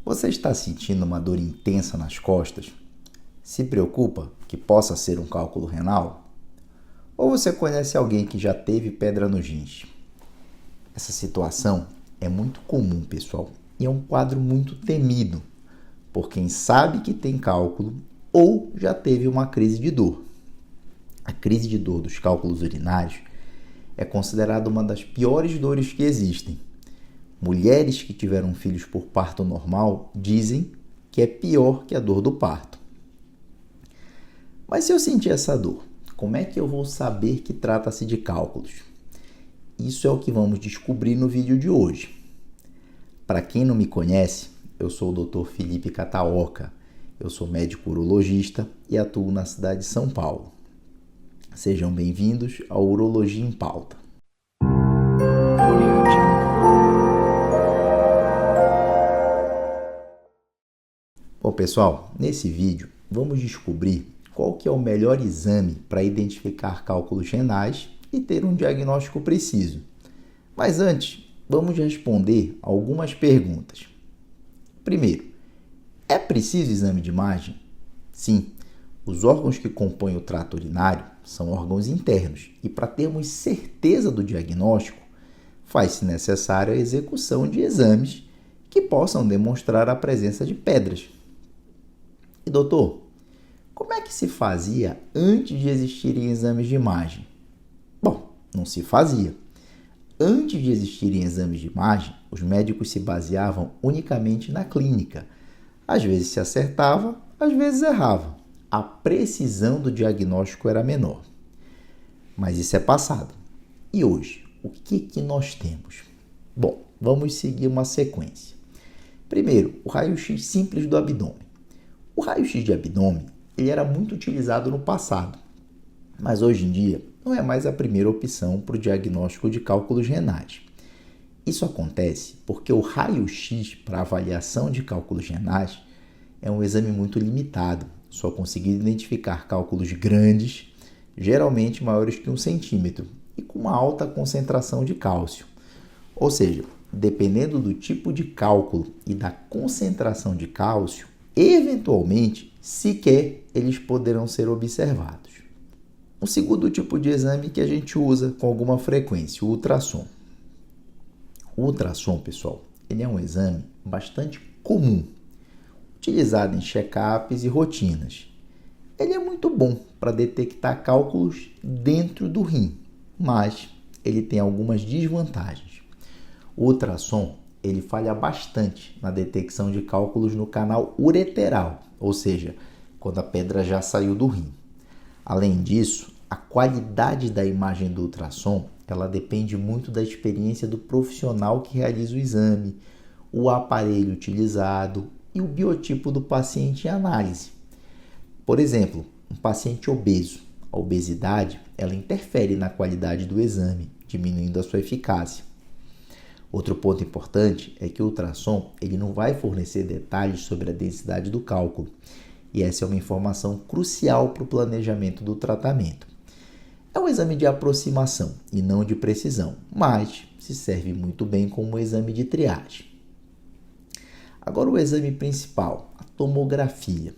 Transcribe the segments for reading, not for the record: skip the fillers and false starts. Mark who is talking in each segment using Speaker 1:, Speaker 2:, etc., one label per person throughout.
Speaker 1: Você está sentindo uma dor intensa nas costas? Se preocupa que possa ser um cálculo renal? Ou você conhece alguém que já teve pedra nos rins? Essa situação é muito comum, pessoal, e é um quadro muito temido por quem sabe que tem cálculo ou já teve uma crise de dor. A crise de dor dos cálculos urinários é considerada uma das piores dores que existem. Mulheres que tiveram filhos por parto normal dizem que é pior que a dor do parto. Mas se eu sentir essa dor, como é que eu vou saber que trata-se de cálculos? Isso é o que vamos descobrir no vídeo de hoje. Para quem não me conhece, eu sou o Dr. Felipe Kataoka. Eu sou médico urologista e atuo na cidade de São Paulo. Sejam bem-vindos ao Urologia em Pauta. Bom, pessoal, nesse vídeo vamos descobrir qual que é o melhor exame para identificar cálculos renais e ter um diagnóstico preciso. Mas antes, vamos responder algumas perguntas. Primeiro, é preciso exame de imagem? Sim, os órgãos que compõem o trato urinário são órgãos internos e para termos certeza do diagnóstico, faz-se necessária a execução de exames que possam demonstrar a presença de pedras. E doutor, como é que se fazia antes de existirem exames de imagem? Bom, não se fazia. Antes de existirem exames de imagem, os médicos se baseavam unicamente na clínica. Às vezes se acertava, às vezes errava. A precisão do diagnóstico era menor. Mas isso é passado. E hoje, o que nós temos? Bom, vamos seguir uma sequência. Primeiro, o raio-x simples do abdômen. O raio-x de abdômen ele era muito utilizado no passado, mas hoje em dia não é mais a primeira opção para o diagnóstico de cálculos renais. Isso acontece porque o raio-x para avaliação de cálculos renais é um exame muito limitado, só conseguindo identificar cálculos grandes, geralmente maiores que 1 centímetro, e com uma alta concentração de cálcio. Ou seja, dependendo do tipo de cálculo e da concentração de cálcio, eventualmente, sequer eles poderão ser observados. Um segundo tipo de exame que a gente usa com alguma frequência, o ultrassom. O ultrassom, pessoal, ele é um exame bastante comum, utilizado em check-ups e rotinas. Ele é muito bom para detectar cálculos dentro do rim, mas ele tem algumas desvantagens. O ultrassom ele falha bastante na detecção de cálculos no canal ureteral, ou seja, quando a pedra já saiu do rim. Além disso, a qualidade da imagem do ultrassom ela depende muito da experiência do profissional que realiza o exame, o aparelho utilizado e o biotipo do paciente em análise. Por exemplo, um paciente obeso, a obesidade ela interfere na qualidade do exame, diminuindo a sua eficácia. Outro ponto importante é que o ultrassom ele não vai fornecer detalhes sobre a densidade do cálculo, e essa é uma informação crucial para o planejamento do tratamento. É um exame de aproximação e não de precisão, mas se serve muito bem como um exame de triagem. Agora o exame principal, a tomografia.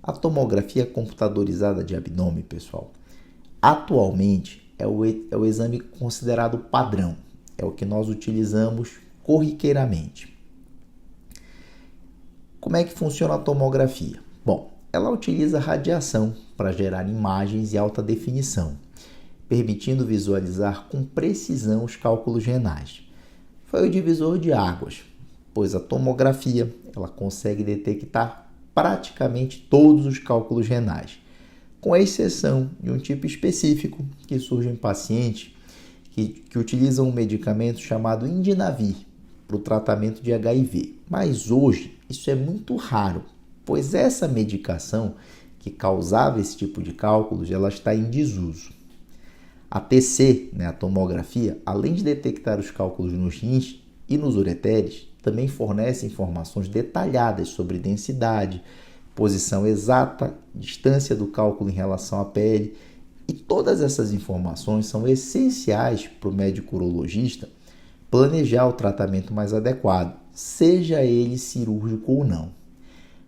Speaker 1: A tomografia computadorizada de abdômen, pessoal, atualmente é o exame considerado padrão. É o que nós utilizamos corriqueiramente. Como é que funciona a tomografia? Bom, ela utiliza radiação para gerar imagens em alta definição, permitindo visualizar com precisão os cálculos renais. Foi o divisor de águas, pois a tomografia ela consegue detectar praticamente todos os cálculos renais, com exceção de um tipo específico que surge em pacientes que utilizam um medicamento chamado Indinavir para o tratamento de HIV. Mas hoje isso é muito raro, pois essa medicação que causava esse tipo de cálculos, ela está em desuso. A TC, a tomografia, além de detectar os cálculos nos rins e nos ureteres, também fornece informações detalhadas sobre densidade, posição exata, distância do cálculo em relação à pele. E todas essas informações são essenciais para o médico urologista planejar o tratamento mais adequado, seja ele cirúrgico ou não.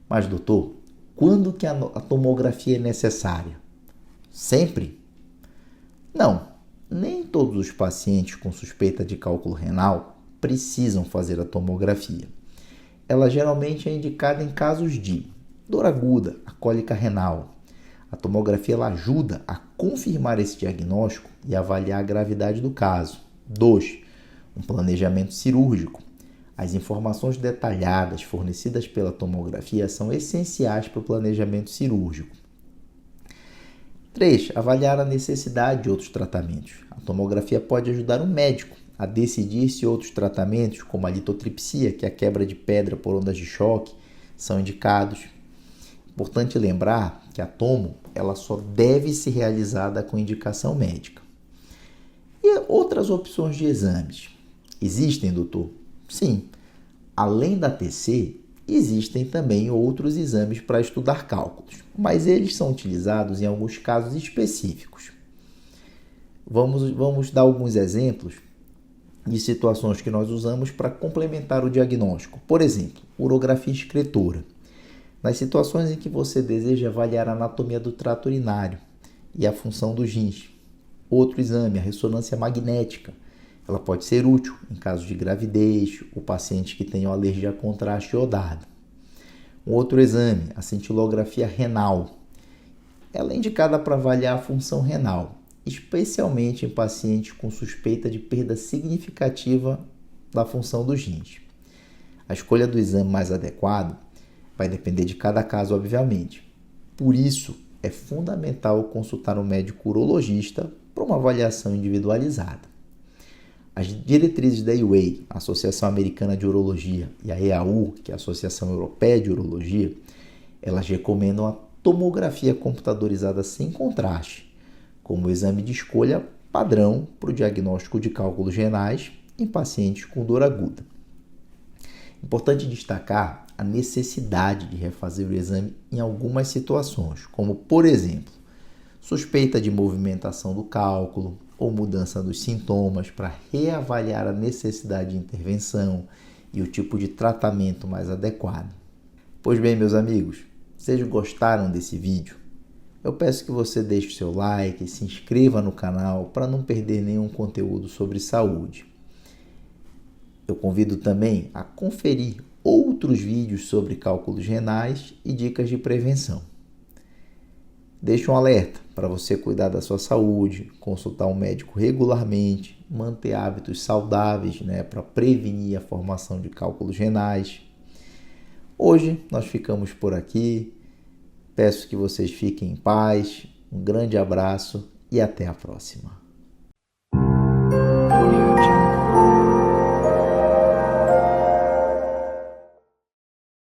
Speaker 1: Mas, doutor, quando que a tomografia é necessária? Sempre? Não, nem todos os pacientes com suspeita de cálculo renal precisam fazer a tomografia. Ela geralmente é indicada em casos de dor aguda, a cólica renal. A tomografia ela ajuda a confirmar esse diagnóstico e avaliar a gravidade do caso. 2. Um planejamento cirúrgico. As informações detalhadas fornecidas pela tomografia são essenciais para o planejamento cirúrgico. 3. Avaliar a necessidade de outros tratamentos. A tomografia pode ajudar o médico a decidir se outros tratamentos, como a litotripsia, que é a quebra de pedra por ondas de choque, são indicados. Importante lembrar que a tomo ela só deve ser realizada com indicação médica. E outras opções de exames? Existem, doutor? Sim. Além da TC, existem também outros exames para estudar cálculos, mas eles são utilizados em alguns casos específicos. Vamos dar alguns exemplos de situações que nós usamos para complementar o diagnóstico. Por exemplo, urografia excretora. Nas situações em que você deseja avaliar a anatomia do trato urinário e a função dos rins. Outro exame, a ressonância magnética. Ela pode ser útil em caso de gravidez, ou pacientes que tenham alergia a contraste iodado. Um outro exame, a cintilografia renal. Ela é indicada para avaliar a função renal, especialmente em pacientes com suspeita de perda significativa da função dos rins. A escolha do exame mais adequado vai depender de cada caso, obviamente. Por isso, é fundamental consultar um médico urologista para uma avaliação individualizada. As diretrizes da EUA, a Associação Americana de Urologia, e a EAU, que é a Associação Europeia de Urologia, elas recomendam a tomografia computadorizada sem contraste, como exame de escolha padrão para o diagnóstico de cálculos renais em pacientes com dor aguda. Importante destacar a necessidade de refazer o exame em algumas situações, como, por exemplo, suspeita de movimentação do cálculo ou mudança dos sintomas para reavaliar a necessidade de intervenção e o tipo de tratamento mais adequado. Pois bem, meus amigos, vocês gostaram desse vídeo? Eu peço que você deixe o seu like e se inscreva no canal para não perder nenhum conteúdo sobre saúde. Eu convido também a conferir outros vídeos sobre cálculos renais e dicas de prevenção. Deixo um alerta para você cuidar da sua saúde, consultar um médico regularmente, manter hábitos saudáveis, para prevenir a formação de cálculos renais. Hoje nós ficamos por aqui. Peço que vocês fiquem em paz. Um grande abraço e até a próxima.